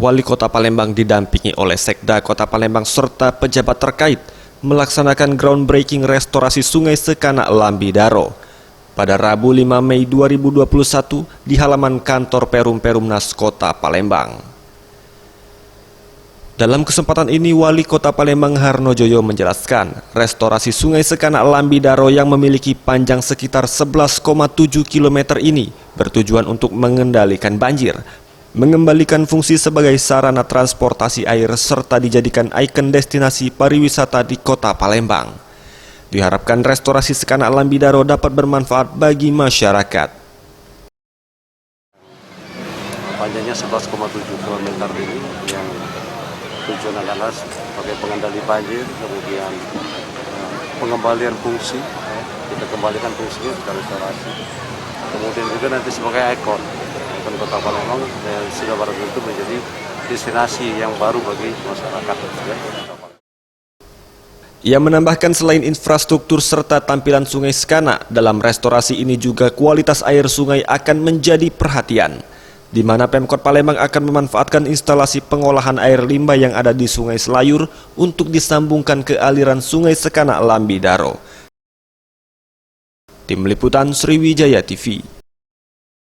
Wali Kota Palembang didampingi oleh Sekda Kota Palembang serta pejabat terkait melaksanakan groundbreaking restorasi Sungai Sekanak Lambidaro pada Rabu 5 Mei 2021 di halaman kantor Perumnas Kota Palembang. Dalam kesempatan ini, Wali Kota Palembang Harnojoyo menjelaskan, restorasi Sungai Sekanak Lambidaro yang memiliki panjang sekitar 11,7 km ini bertujuan untuk mengendalikan banjir, mengembalikan fungsi sebagai sarana transportasi air serta dijadikan ikon destinasi pariwisata di Kota Palembang. Diharapkan restorasi Sekanak Lambidaro dapat bermanfaat bagi masyarakat. Panjangnya 11,7 km ini yang tujuan adalah sebagai pengendali banjir, kemudian pengembalian fungsi, kita kembalikan fungsinya, kita restorasi. Kemudian juga nanti sebagai ikon Kota Palembang sudah baru itu menjadi destinasi yang baru bagi masyarakat. Ia menambahkan selain infrastruktur serta tampilan Sungai Sekanak, dalam restorasi ini juga kualitas air sungai akan menjadi perhatian, di mana Pemkot Palembang akan memanfaatkan instalasi pengolahan air limbah yang ada di Sungai Selayur untuk disambungkan ke aliran Sungai Sekanak Lambidaro. Tim Liputan Sriwijaya TV.